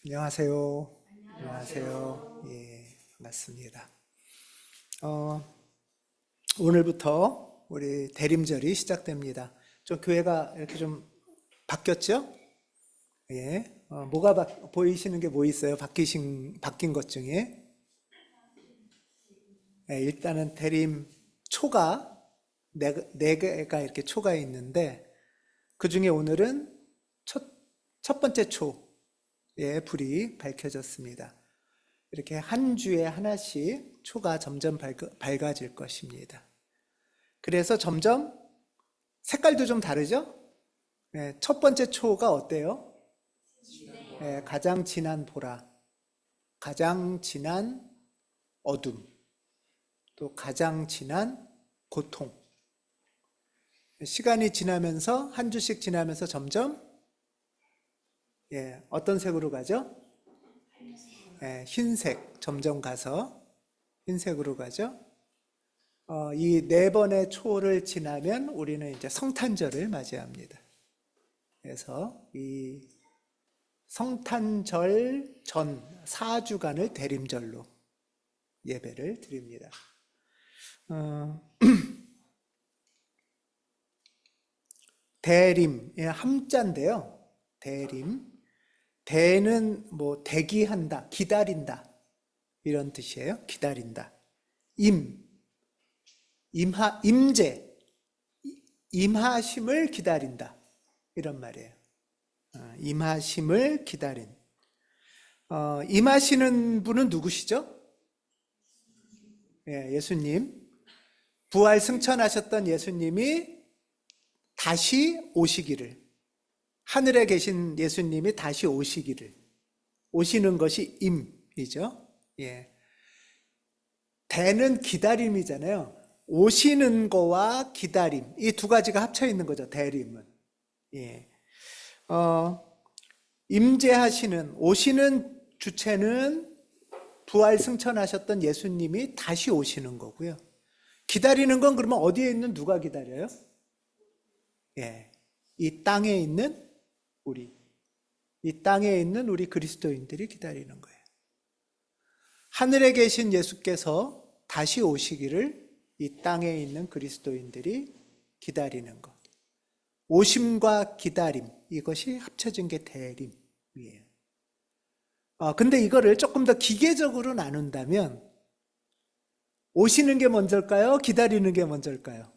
안녕하세요. 안녕하세요. 예, 반갑습니다. 오늘부터 우리 대림절이 시작됩니다. 좀 교회가 이렇게 좀 바뀌었죠? 예. 뭐가 보이시는 게 뭐 있어요? 바뀐 것 중에? 예, 일단은 대림 초가 네 개가 이렇게 초가 있는데 그 중에 오늘은 첫 번째 초에 불이 밝혀졌습니다. 이렇게 한 주에 하나씩 초가 점점 밝아질 것입니다. 그래서 점점 색깔도 좀 다르죠? 네, 첫 번째 초가 어때요? 네, 가장 진한 보라, 가장 진한 어둠, 또 가장 진한 고통. 시간이 지나면서 한 주씩 지나면서 점점 어떤 색으로 가죠? 흰색 점점 가서 흰색으로 가죠. 이 네 번의 초를 지나면 우리는 이제 성탄절을 맞이합니다. 그래서 이 성탄절 전 4주간을 대림절로 예배를 드립니다. 대림의 함자인데요. 대림. 대는 뭐 대기한다, 기다린다 이런 뜻이에요. 기다린다. 임재, 임하심을 기다린다 이런 말이에요. 임하심을 기다린. 임하시는 분은 누구시죠? 예수님. 부활 승천하셨던 예수님이 다시 오시기를, 하늘에 계신 예수님이 다시 오시기를, 오시는 것이 임이죠. 대는 기다림이잖아요. 오시는 거와 기다림, 이 두 가지가 합쳐 있는 거죠. 대림은. 임재하시는, 오시는 주체는 부활 승천하셨던 예수님이 다시 오시는 거고요. 기다리는 건 그러면 어디에 있는 누가 기다려요? 이 땅에 있는 이 땅에 있는 우리 그리스도인들이 기다리는 거예요. 하늘에 계신 예수께서 다시 오시기를 이 땅에 있는 그리스도인들이 기다리는 것. 오심과 기다림, 이것이 합쳐진 게 대림이에요. 근데 이거를 조금 더 기계적으로 나눈다면 오시는 게 먼저일까요? 기다리는 게 먼저일까요?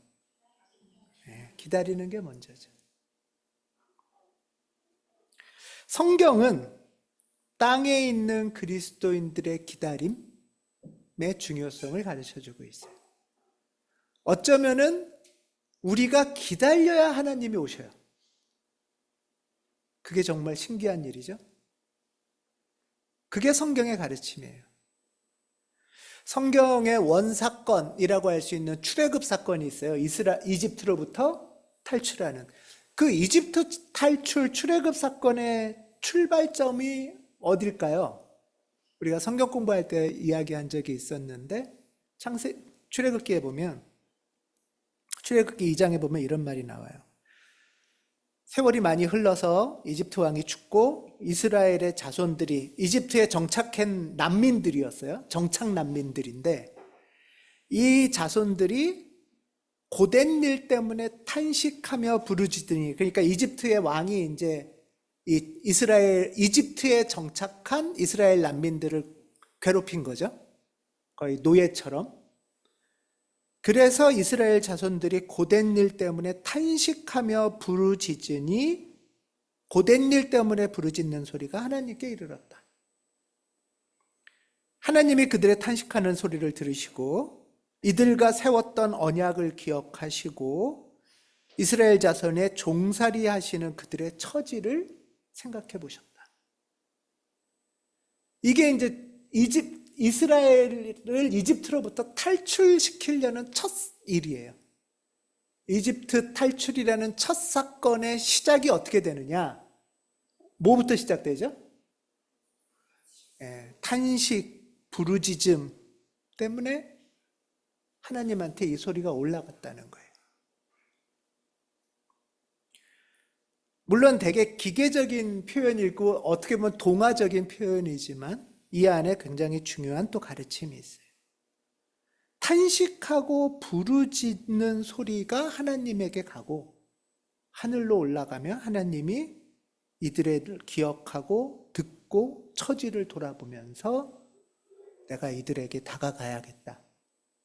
기다리는 게 먼저죠. 성경은 땅에 있는 그리스도인들의 기다림의 중요성을 가르쳐주고 있어요. 어쩌면은 우리가 기다려야 하나님이 오셔요. 그게 정말 신기한 일이죠. 그게 성경의 가르침이에요. 성경의 원사건이라고 할 수 있는 출애굽 사건이 있어요. 이집트로부터 탈출하는. 그 이집트 탈출 출애굽 사건의 출발점이 어딜까요? 우리가 성경 공부할 때 이야기한 적이 있었는데 출애굽기에 보면, 출애굽기 2장에 보면 이런 말이 나와요. 세월이 많이 흘러서 이집트 왕이 죽고 이스라엘의 자손들이 이집트에 정착한 난민들이었어요. 정착 난민들인데 이 자손들이 고된 일 때문에 탄식하며 부르짖으니, 그러니까 이집트의 왕이 이제 이집트에 정착한 이스라엘 난민들을 괴롭힌 거죠. 거의 노예처럼. 그래서 이스라엘 자손들이 고된 일 때문에 탄식하며 부르짖으니, 고된 일 때문에 부르짖는 소리가 하나님께 이르렀다. 하나님이 그들의 탄식하는 소리를 들으시고 이들과 세웠던 언약을 기억하시고 이스라엘 자손의 종살이 하시는 그들의 처지를 생각해 보셨다. 이게 이제 이스라엘을 이집트로부터 탈출시키려는 첫 일이에요. 이집트 탈출이라는 첫 사건의 시작이 어떻게 되느냐? 뭐부터 시작되죠? 탄식, 부르짖음 때문에 하나님한테 이 소리가 올라갔다는 거예요. 물론 되게 기계적인 표현이고 어떻게 보면 동화적인 표현이지만 이 안에 굉장히 중요한 또 가르침이 있어요. 탄식하고 부르짖는 소리가 하나님에게 가고 하늘로 올라가며 하나님이 이들을 기억하고 듣고 처지를 돌아보면서 내가 이들에게 다가가야겠다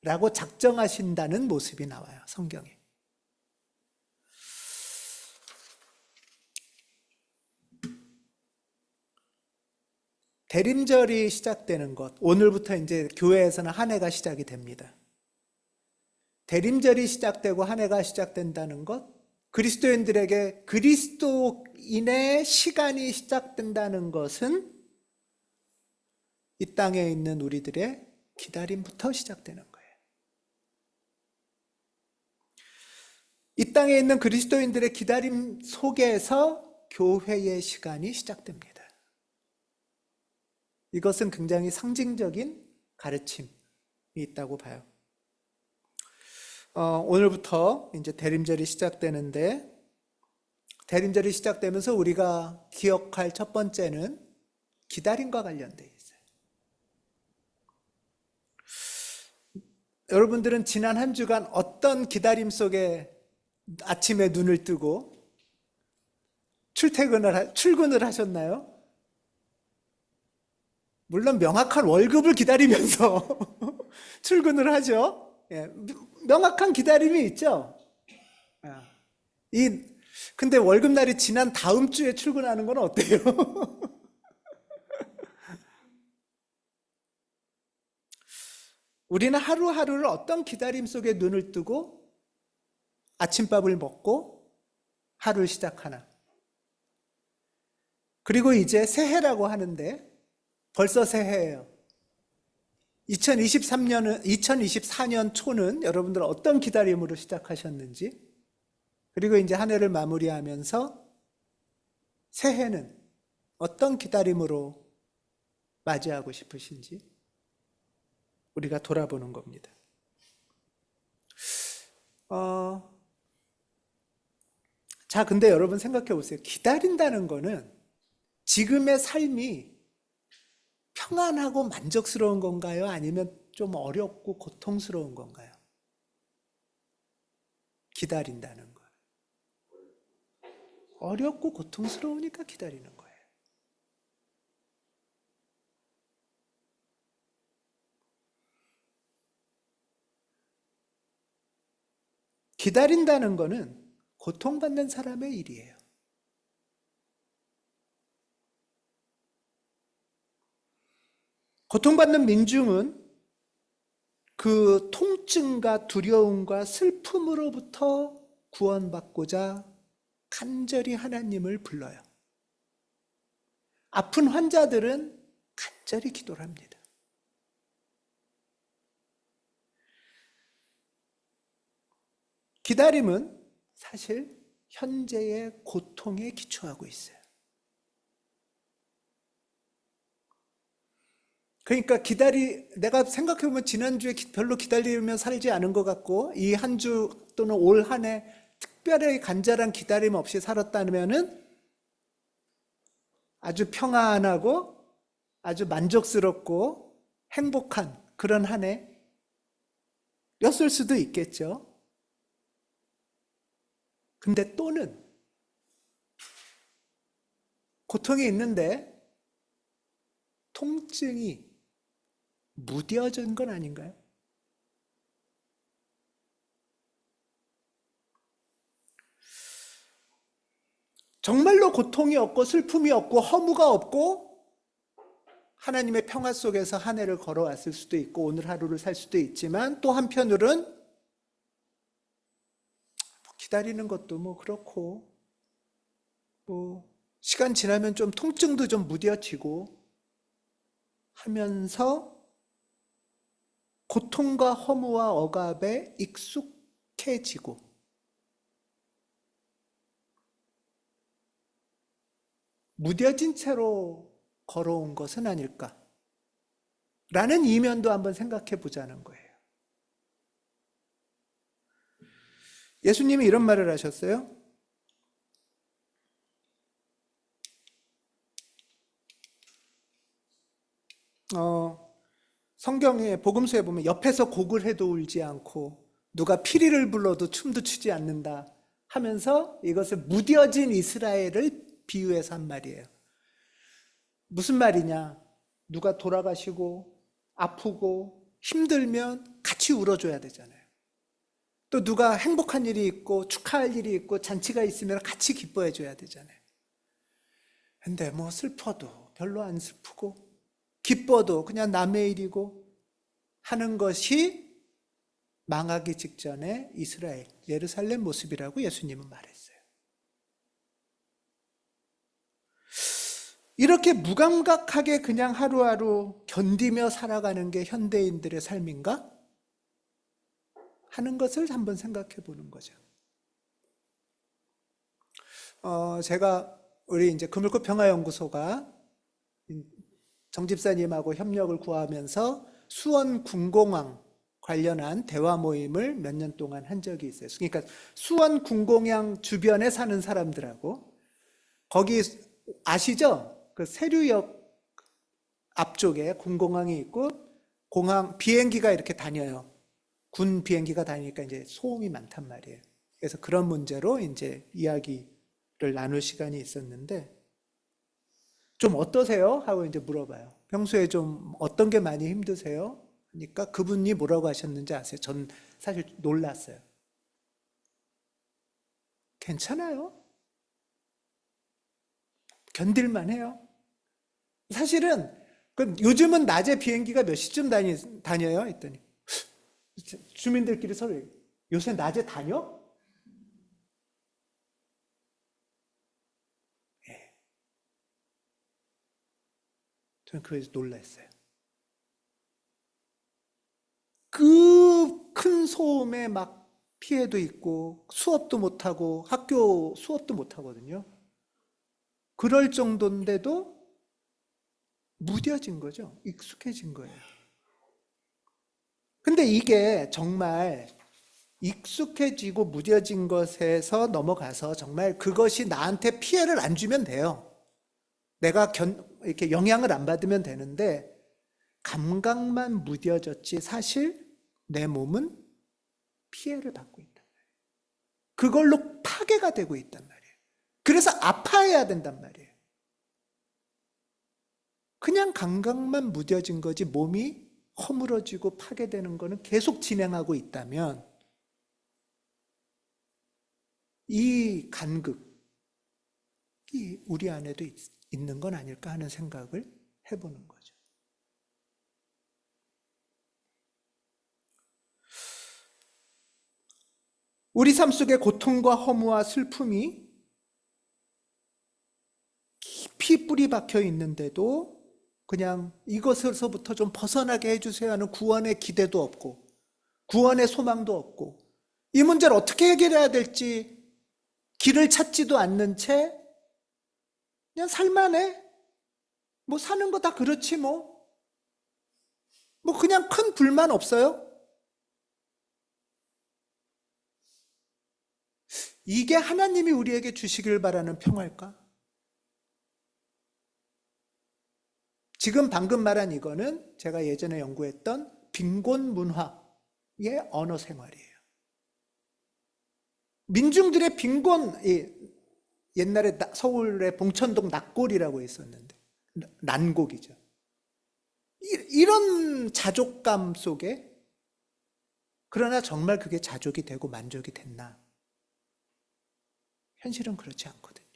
라고 작정하신다는 모습이 나와요, 성경에. 대림절이 시작되는 것, 오늘부터 이제 교회에서는 한 해가 시작이 됩니다. 대림절이 시작되고 한 해가 시작된다는 것, 그리스도인들에게 그리스도인의 시간이 시작된다는 것은 이 땅에 있는 우리들의 기다림부터 시작되는 거예요. 이 땅에 있는 그리스도인들의 기다림 속에서 교회의 시간이 시작됩니다. 이것은 굉장히 상징적인 가르침이 있다고 봐요. 오늘부터 이제 대림절이 시작되는데, 대림절이 시작되면서 우리가 기억할 첫 번째는 기다림과 관련되어 있어요. 여러분들은 지난 한 주간 어떤 기다림 속에 아침에 눈을 뜨고 출근을 하셨나요? 물론 명확한 월급을 기다리면서 출근을 하죠. 예, 명확한 기다림이 있죠. 근데 월급날이 지난 다음 주에 출근하는 건 어때요? 우리는 하루하루를 어떤 기다림 속에 눈을 뜨고 아침밥을 먹고 하루를 시작하나. 그리고 이제 새해라고 하는데 벌써 새해예요. 2024년 초는 여러분들 어떤 기다림으로 시작하셨는지, 그리고 이제 한 해를 마무리하면서 새해는 어떤 기다림으로 맞이하고 싶으신지 우리가 돌아보는 겁니다. 자, 근데 여러분 생각해 보세요. 기다린다는 거는 지금의 삶이 평안하고 만족스러운 건가요? 아니면 좀 어렵고 고통스러운 건가요? 기다린다는 거. 어렵고 고통스러우니까 기다리는 거예요. 기다린다는 거는 고통받는 사람의 일이에요. 고통받는 민중은 그 통증과 두려움과 슬픔으로부터 구원받고자 간절히 하나님을 불러요. 아픈 환자들은 간절히 기도를 합니다. 기다림은 사실 현재의 고통에 기초하고 있어요. 그러니까 내가 생각해보면 지난주에 별로 기다리며 살지 않은 것 같고 이 한 주 또는 올 한 해 특별히 간절한 기다림 없이 살았다면은 아주 평안하고 아주 만족스럽고 행복한 그런 한 해였을 수도 있겠죠. 근데 또는 고통이 있는데 통증이 무뎌진 건 아닌가요? 정말로 고통이 없고 슬픔이 없고 허무가 없고 하나님의 평화 속에서 한 해를 걸어왔을 수도 있고 오늘 하루를 살 수도 있지만 또 한편으로는 기다리는 것도 그렇고 시간 지나면 좀 통증도 좀 무뎌지고 하면서 고통과 허무와 억압에 익숙해지고 무뎌진 채로 걸어온 것은 아닐까 라는 이면도 한번 생각해 보자는 거예요. 예수님이 이런 말을 하셨어요. 성경에 복음서에 보면 옆에서 곡을 해도 울지 않고 누가 피리를 불러도 춤도 추지 않는다 하면서 이것을 무뎌진 이스라엘을 비유해서 한 말이에요. 무슨 말이냐? 누가 돌아가시고 아프고 힘들면 같이 울어줘야 되잖아요. 또 누가 행복한 일이 있고 축하할 일이 있고 잔치가 있으면 같이 기뻐해 줘야 되잖아요. 근데 뭐 슬퍼도 별로 안 슬프고 기뻐도 그냥 남의 일이고 하는 것이 망하기 직전에 이스라엘, 예루살렘 모습이라고 예수님은 말했어요. 이렇게 무감각하게 그냥 하루하루 견디며 살아가는 게 현대인들의 삶인가? 하는 것을 한번 생각해 보는 거죠. 제가 우리 이제 그물꽃 평화연구소가 정 집사님하고 협력을 구하면서 수원 군공항 관련한 대화 모임을 몇 년 동안 한 적이 있어요. 그러니까 수원 군공항 주변에 사는 사람들하고, 거기 아시죠? 그 세류역 앞쪽에 군공항이 있고 공항 비행기가 이렇게 다녀요. 군 비행기가 다니니까 이제 소음이 많단 말이에요. 그래서 그런 문제로 이제 이야기를 나눌 시간이 있었는데, 좀 어떠세요? 하고 이제 물어봐요. 평소에 좀 어떤 게 많이 힘드세요? 그러니까 그분이 뭐라고 하셨는지 아세요? 전 사실 놀랐어요. 괜찮아요. 견딜만 해요. 사실은 요즘은 낮에 비행기가 몇 시쯤 다녀요? 했더니 주민들끼리 서로 요새 낮에 다녀? 예. 저는 그래서 놀랐어요. 그 큰 소음에 막 피해도 있고 수업도 못하고 학교 수업도 못하거든요. 그럴 정도인데도 무뎌진 거죠. 익숙해진 거예요. 근데 이게 정말 익숙해지고 무뎌진 것에서 넘어가서 정말 그것이 나한테 피해를 안 주면 돼요. 내가 이렇게 영향을 안 받으면 되는데, 감각만 무뎌졌지 사실 내 몸은 피해를 받고 있단 말이에요. 그걸로 파괴가 되고 있단 말이에요. 그래서 아파해야 된단 말이에요. 그냥 감각만 무뎌진 거지 몸이 허물어지고 파괴되는 거는 계속 진행하고 있다면 이 간극이 우리 안에도 있는 건 아닐까 하는 생각을 해보는 거죠. 우리 삶 속에 고통과 허무와 슬픔이 깊이 뿌리 박혀 있는데도 그냥 이것에서부터 좀 벗어나게 해주세요 하는 구원의 기대도 없고 구원의 소망도 없고 이 문제를 어떻게 해결해야 될지 길을 찾지도 않는 채 그냥 살만해. 뭐 사는 거 다 그렇지 뭐 그냥 큰 불만 없어요. 이게 하나님이 우리에게 주시길 바라는 평화일까? 지금 방금 말한 이거는 제가 예전에 연구했던 빈곤 문화의 언어 생활이에요. 민중들의 빈곤, 옛날에 서울의 봉천동 낙골이라고 있었는데, 난곡이죠. 이런 자족감 속에, 그러나 정말 그게 자족이 되고 만족이 됐나? 현실은 그렇지 않거든요.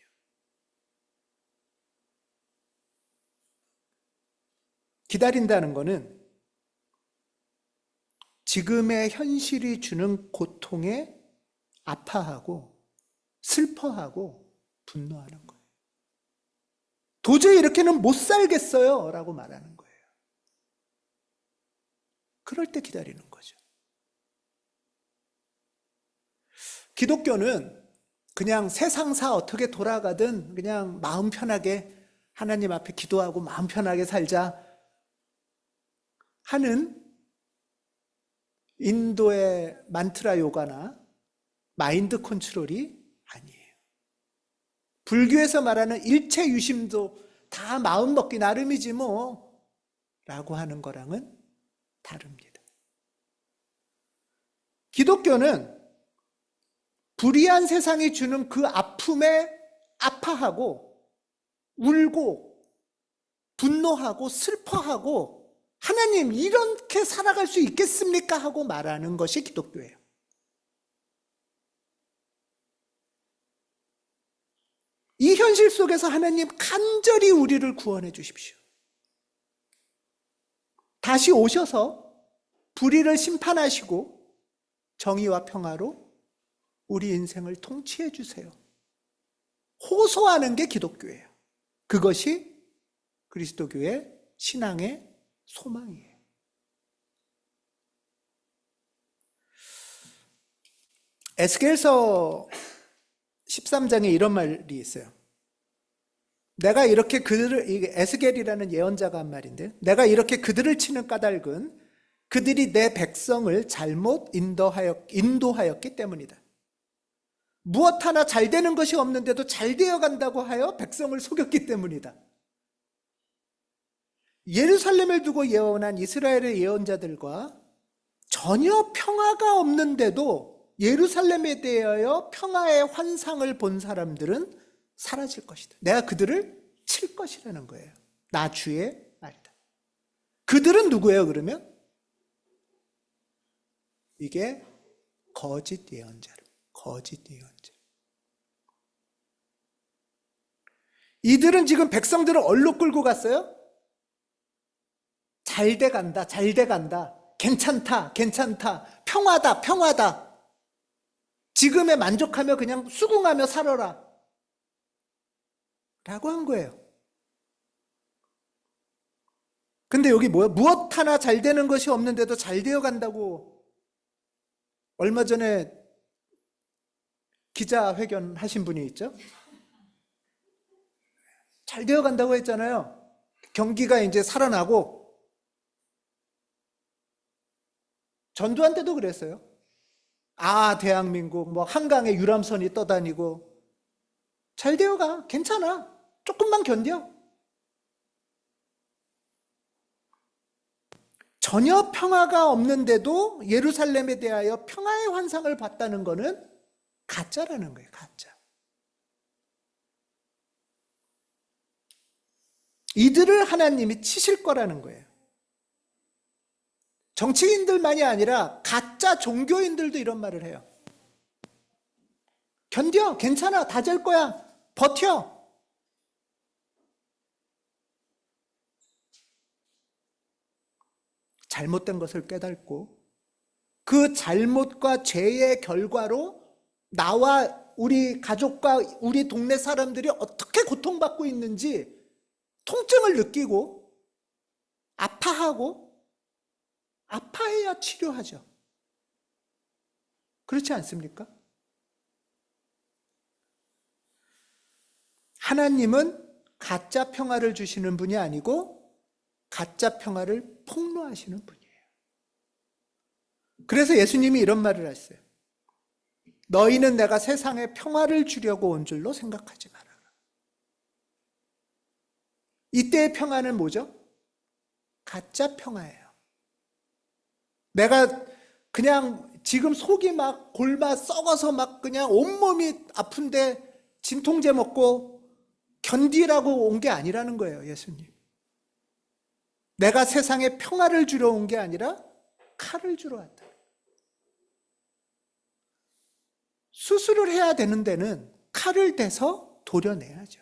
기다린다는 거는 지금의 현실이 주는 고통에 아파하고 슬퍼하고 분노하는 거예요. 도저히 이렇게는 못 살겠어요 라고 말하는 거예요. 그럴 때 기다리는 거죠. 기독교는 그냥 세상사 어떻게 돌아가든 그냥 마음 편하게 하나님 앞에 기도하고 마음 편하게 살자 하는 인도의 만트라 요가나 마인드 컨트롤이 아니에요. 불교에서 말하는 일체 유심도 다 마음 먹기 나름이지 뭐 라고 하는 거랑은 다릅니다. 기독교는 불의한 세상이 주는 그 아픔에 아파하고 울고 분노하고 슬퍼하고 하나님 이렇게 살아갈 수 있겠습니까? 하고 말하는 것이 기독교예요. 이 현실 속에서 하나님 간절히 우리를 구원해 주십시오. 다시 오셔서 불의를 심판하시고 정의와 평화로 우리 인생을 통치해 주세요. 호소하는 게 기독교예요. 그것이 그리스도교의 신앙의 소망이에요. 에스겔서 13장에 이런 말이 있어요. 내가 이렇게 그들을, 에스겔이라는 예언자가 한 말인데, 내가 이렇게 그들을 치는 까닭은 그들이 내 백성을 잘못 인도하였기 때문이다. 무엇 하나 잘 되는 것이 없는데도 잘 되어 간다고 하여 백성을 속였기 때문이다. 예루살렘을 두고 예언한 이스라엘의 예언자들과 전혀 평화가 없는데도 예루살렘에 대하여 평화의 환상을 본 사람들은 사라질 것이다. 내가 그들을 칠 것이라는 거예요. 나 주의 말이다. 그들은 누구예요, 그러면? 이게 거짓 예언자로. 거짓 예언자. 이들은 지금 백성들을 얼로 끌고 갔어요? 잘 돼 간다, 잘 돼 간다. 괜찮다, 괜찮다. 평화다, 평화다. 지금에 만족하며 그냥 수긍하며 살아라. 라고 한 거예요. 근데 여기 뭐야? 무엇 하나 잘 되는 것이 없는데도 잘 되어 간다고. 얼마 전에 기자회견 하신 분이 있죠? 잘 되어 간다고 했잖아요. 경기가 이제 살아나고. 전두환 때도 그랬어요. 아, 대한민국, 뭐, 한강에 유람선이 떠다니고. 잘 되어가. 괜찮아. 조금만 견뎌. 전혀 평화가 없는데도 예루살렘에 대하여 평화의 환상을 봤다는 것은 가짜라는 거예요. 가짜. 이들을 하나님이 치실 거라는 거예요. 정치인들만이 아니라 가짜 종교인들도 이런 말을 해요. 견뎌, 괜찮아, 다 될 거야, 버텨. 잘못된 것을 깨닫고 그 잘못과 죄의 결과로 나와 우리 가족과 우리 동네 사람들이 어떻게 고통받고 있는지 통증을 느끼고 아파하고 아파해야 치료하죠. 그렇지 않습니까? 하나님은 가짜 평화를 주시는 분이 아니고 가짜 평화를 폭로하시는 분이에요. 그래서 예수님이 이런 말을 하셨어요. 너희는 내가 세상에 평화를 주려고 온 줄로 생각하지 말아라. 이때의 평화는 뭐죠? 가짜 평화예요. 내가 그냥 지금 속이 막 골마 썩어서 막 그냥 온몸이 아픈데 진통제 먹고 견디라고 온 게 아니라는 거예요, 예수님. 내가 세상에 평화를 주러 온 게 아니라 칼을 주러 왔다. 수술을 해야 되는 데는 칼을 대서 도려내야죠.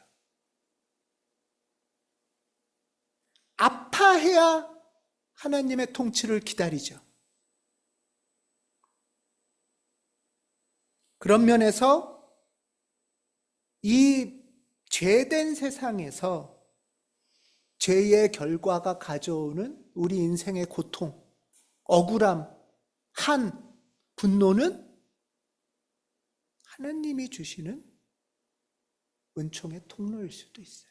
아파해야 하나님의 통치를 기다리죠. 그런 면에서 이 죄된 세상에서 죄의 결과가 가져오는 우리 인생의 고통, 억울함, 분노는 하나님이 주시는 은총의 통로일 수도 있어요.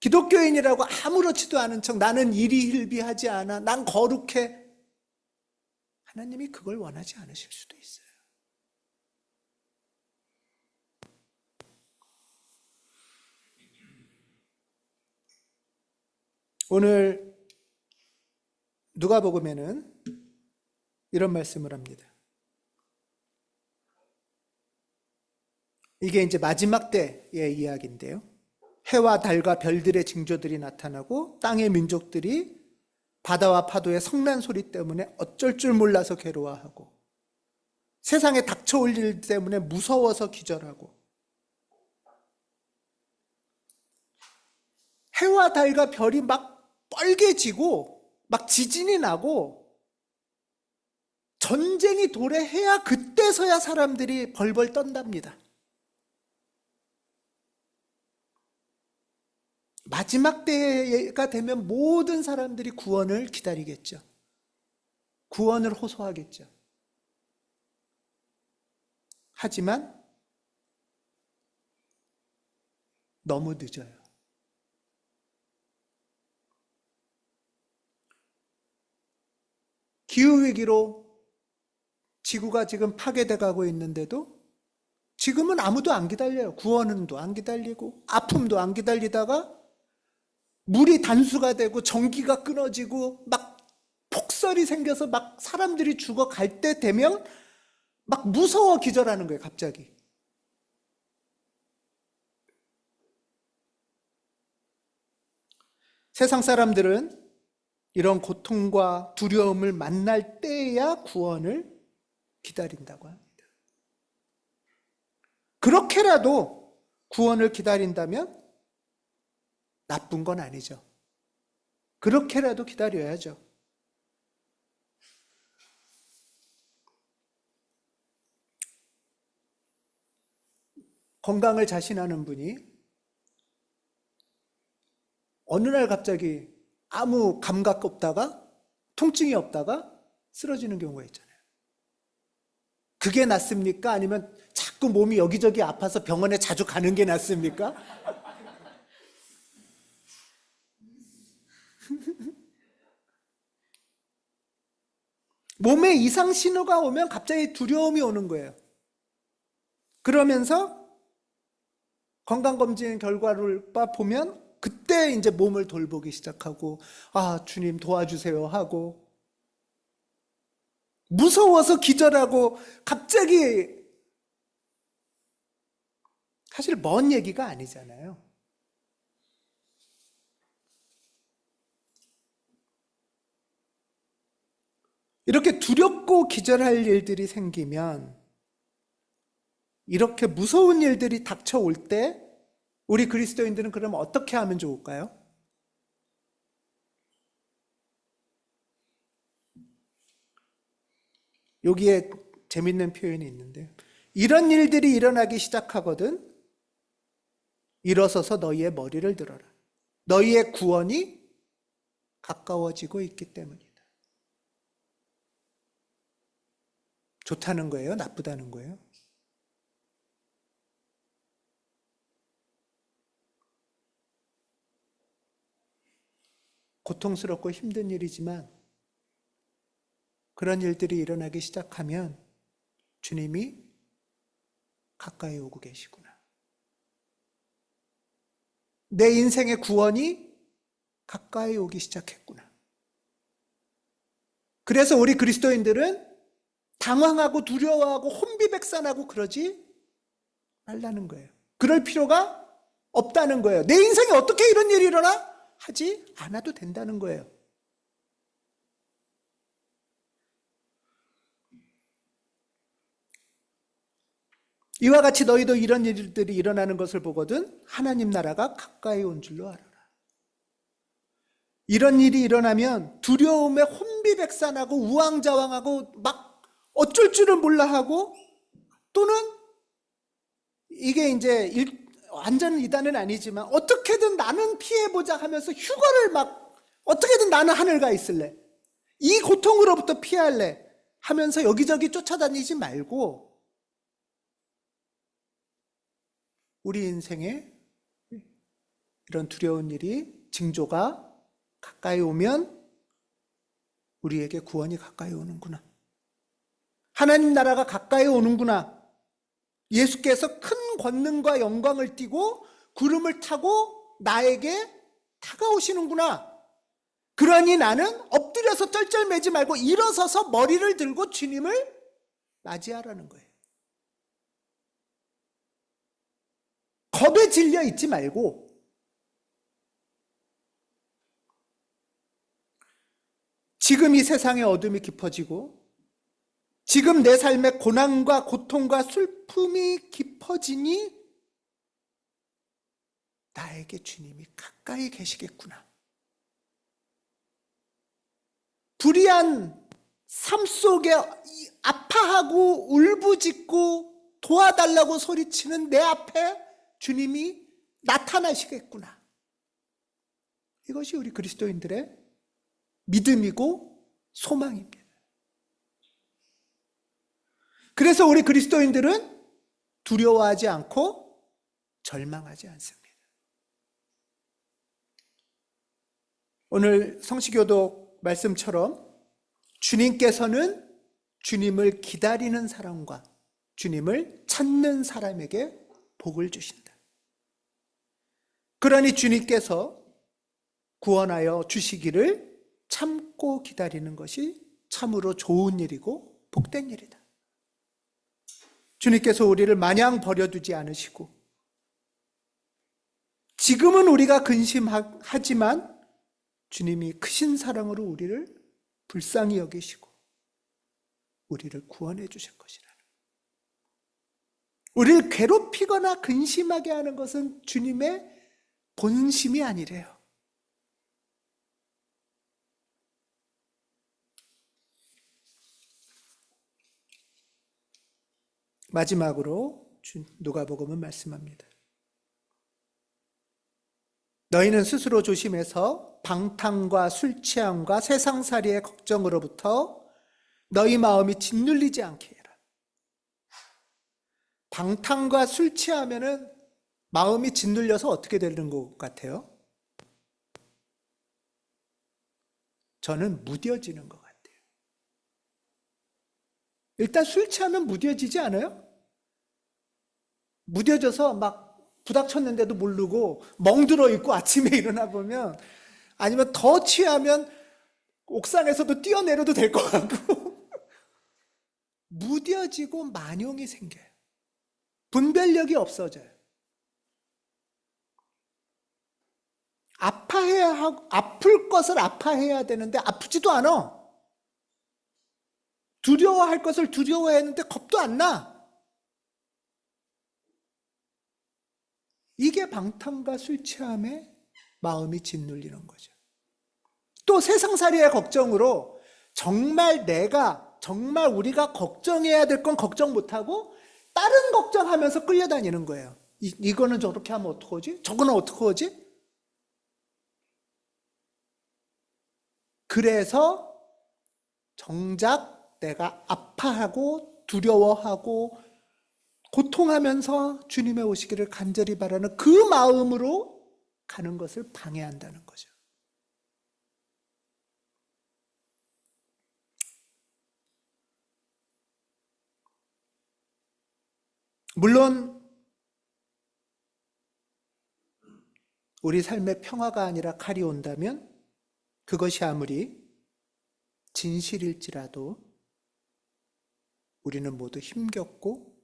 기독교인이라고 아무렇지도 않은 척 나는 일희일비하지 않아, 난 거룩해. 하나님이 그걸 원하지 않으실 수도 있어요. 오늘 누가복음에는 이런 말씀을 합니다. 이게 이제 마지막 때의 이야기인데요. 해와 달과 별들의 징조들이 나타나고 땅의 민족들이 바다와 파도의 성난 소리 때문에 어쩔 줄 몰라서 괴로워하고 세상에 닥쳐올 일 때문에 무서워서 기절하고 해와 달과 별이 막 빨개지고 막 지진이 나고 전쟁이 도래해야 그때서야 사람들이 벌벌 떤답니다. 마지막 때가 되면 모든 사람들이 구원을 기다리겠죠. 구원을 호소하겠죠. 하지만 너무 늦어요. 기후위기로 지구가 지금 파괴돼 가고 있는데도 지금은 아무도 안 기다려요. 구원도 안 기다리고 아픔도 안 기다리다가 물이 단수가 되고 전기가 끊어지고 막 폭설이 생겨서 막 사람들이 죽어갈 때 되면 막 무서워 기절하는 거예요, 갑자기. 세상 사람들은 이런 고통과 두려움을 만날 때에야 구원을 기다린다고 합니다. 그렇게라도 구원을 기다린다면 나쁜 건 아니죠. 그렇게라도 기다려야죠. 건강을 자신하는 분이 어느 날 갑자기 아무 감각 없다가 통증이 없다가 쓰러지는 경우가 있잖아요. 그게 낫습니까? 아니면 자꾸 몸이 여기저기 아파서 병원에 자주 가는 게 낫습니까? 몸에 이상 신호가 오면 갑자기 두려움이 오는 거예요. 그러면서 건강검진 결과를 보면 그때 이제 몸을 돌보기 시작하고 아, 주님 도와주세요 하고 무서워서 기절하고 갑자기 사실 먼 얘기가 아니잖아요. 이렇게 두렵고 기절할 일들이 생기면 이렇게 무서운 일들이 닥쳐올 때 우리 그리스도인들은 그럼 어떻게 하면 좋을까요? 여기에 재밌는 표현이 있는데 이런 일들이 일어나기 시작하거든 일어서서 너희의 머리를 들어라. 너희의 구원이 가까워지고 있기 때문이다. 좋다는 거예요? 나쁘다는 거예요? 고통스럽고 힘든 일이지만 그런 일들이 일어나기 시작하면 주님이 가까이 오고 계시구나. 내 인생의 구원이 가까이 오기 시작했구나. 그래서 우리 그리스도인들은 당황하고 두려워하고 혼비백산하고 그러지 말라는 거예요. 그럴 필요가 없다는 거예요. 내 인생에 어떻게 이런 일이 일어나? 하지 않아도 된다는 거예요. 이와 같이 너희도 이런 일들이 일어나는 것을 보거든 하나님 나라가 가까이 온 줄로 알아라. 이런 일이 일어나면 두려움에 혼비백산하고 우왕좌왕하고 막 어쩔 줄은 몰라 하고 또는 이게 이제 완전 이단은 아니지만 어떻게든 나는 피해보자 하면서 휴가를 막 어떻게든 나는 하늘 가 있을래. 이 고통으로부터 피할래 하면서 여기저기 쫓아다니지 말고 우리 인생에 이런 두려운 일이 징조가 가까이 오면 우리에게 구원이 가까이 오는구나. 하나님 나라가 가까이 오는구나. 예수께서 큰 권능과 영광을 띠고 구름을 타고 나에게 다가오시는구나. 그러니 나는 엎드려서 쩔쩔매지 말고 일어서서 머리를 들고 주님을 맞이하라는 거예요. 겁에 질려 있지 말고 지금 이 세상의 어둠이 깊어지고 지금 내 삶의 고난과 고통과 슬픔이 깊어지니 나에게 주님이 가까이 계시겠구나. 불의한 삶 속에 아파하고 울부짖고 도와달라고 소리치는 내 앞에 주님이 나타나시겠구나. 이것이 우리 그리스도인들의 믿음이고 소망입니다. 그래서 우리 그리스도인들은 두려워하지 않고 절망하지 않습니다. 오늘 성시교독 말씀처럼 주님께서는 주님을 기다리는 사람과 주님을 찾는 사람에게 복을 주신다. 그러니 주님께서 구원하여 주시기를 참고 기다리는 것이 참으로 좋은 일이고 복된 일이다. 주님께서 우리를 마냥 버려두지 않으시고 지금은 우리가 근심하지만 주님이 크신 사랑으로 우리를 불쌍히 여기시고 우리를 구원해 주실 것이라는, 우리를 괴롭히거나 근심하게 하는 것은 주님의 본심이 아니래요. 마지막으로 누가복음은 말씀합니다. 너희는 스스로 조심해서 방탕과 술 취함과 세상살이의 걱정으로부터 너희 마음이 짓눌리지 않게 해라. 방탕과 술 취하면은 마음이 짓눌려서 어떻게 되는 것 같아요? 저는 무뎌지는 것 같아요. 일단 술 취하면 무뎌지지 않아요? 무뎌져서 막 부닥쳤는데도 모르고 멍들어 있고 아침에 일어나 보면, 아니면 더 취하면 옥상에서도 뛰어내려도 될 것 같고 무뎌지고 만용이 생겨요. 분별력이 없어져요. 아파해야 하고, 아플 것을 아파해야 되는데 아프지도 않아. 두려워할 것을 두려워했는데 겁도 안 나. 이게 방탕과 술 취함에 마음이 짓눌리는 거죠. 또 세상살이의 걱정으로 정말 우리가 걱정해야 될 건 걱정 못하고 다른 걱정하면서 끌려다니는 거예요. 이거는 저렇게 하면 어떡하지? 저거는 어떡하지? 그래서 정작 내가 아파하고 두려워하고 고통하면서 주님의 오시기를 간절히 바라는 그 마음으로 가는 것을 방해한다는 거죠. 물론 우리 삶의 평화가 아니라 칼이 온다면 그것이 아무리 진실일지라도 우리는 모두 힘겹고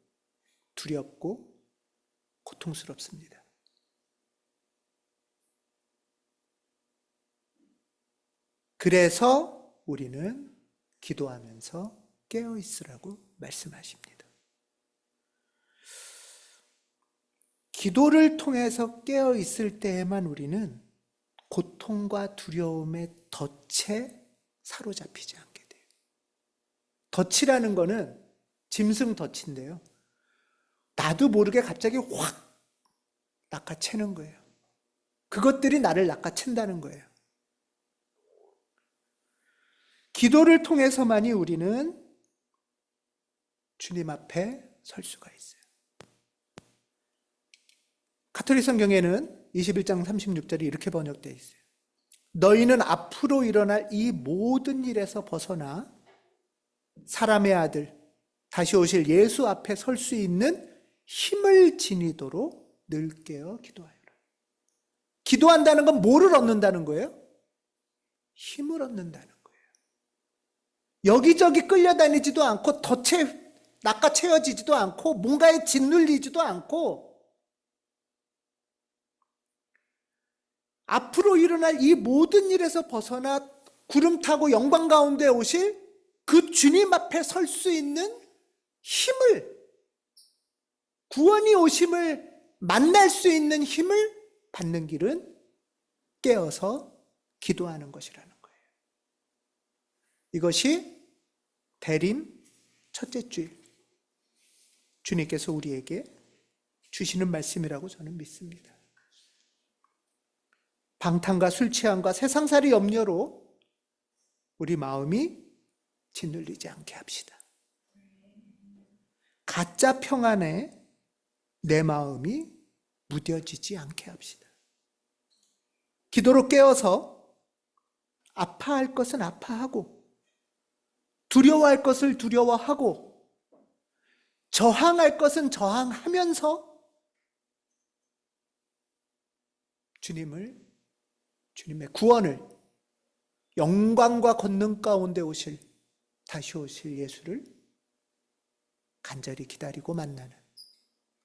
두렵고 고통스럽습니다. 그래서 우리는 기도하면서 깨어 있으라고 말씀하십니다. 기도를 통해서 깨어 있을 때에만 우리는 고통과 두려움의 덫에 사로잡히지 않게 돼요. 덫이라는 거는 짐승 덫인데요, 나도 모르게 갑자기 확 낚아채는 거예요. 그것들이 나를 낚아챈다는 거예요. 기도를 통해서만이 우리는 주님 앞에 설 수가 있어요. 가톨릭 성경에는 21장 36절이 이렇게 번역되어 있어요. 너희는 앞으로 일어날 이 모든 일에서 벗어나 사람의 아들, 다시 오실 예수 앞에 설 수 있는 힘을 지니도록 늘 깨어 기도하여라. 기도한다는 건 뭐를 얻는다는 거예요? 힘을 얻는다는 거예요. 여기저기 끌려다니지도 않고 낚아채어지지도 않고 뭔가에 짓눌리지도 않고 앞으로 일어날 이 모든 일에서 벗어나 구름 타고 영광 가운데 오실 그 주님 앞에 설 수 있는 힘을, 구원이 오심을 만날 수 있는 힘을 받는 길은 깨어서 기도하는 것이라는 거예요. 이것이 대림 첫째 주일, 주님께서 우리에게 주시는 말씀이라고 저는 믿습니다. 방탕과 술 취함과 세상살이 염려로 우리 마음이 짓눌리지 않게 합시다. 가짜 평안에 내 마음이 무뎌지지 않게 합시다. 기도로 깨어서 아파할 것은 아파하고 두려워할 것을 두려워하고 저항할 것은 저항하면서 주님의 구원을, 영광과 권능 가운데 다시 오실 예수를 간절히 기다리고 만나는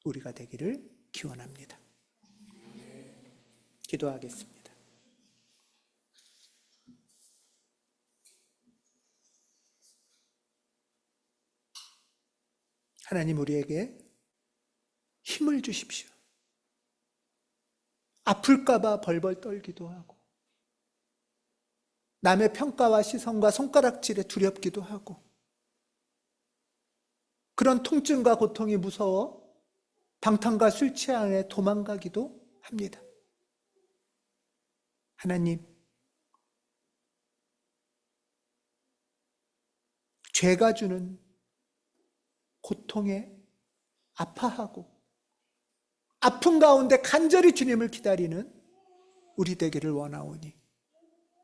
우리가 되기를 기원합니다. 기도하겠습니다. 하나님, 우리에게 힘을 주십시오. 아플까봐 벌벌 떨기도 하고 남의 평가와 시선과 손가락질에 두렵기도 하고 그런 통증과 고통이 무서워 방탕과 술 취함에 도망가기도 합니다. 하나님, 죄가 주는 고통에 아파하고 아픔 가운데 간절히 주님을 기다리는 우리 되기를 원하오니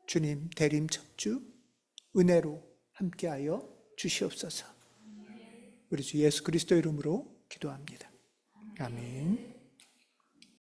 주님 대림 척주 은혜로 함께하여 주시옵소서. 우리 주 예수 그리스도 이름으로 기도합니다. 아멘.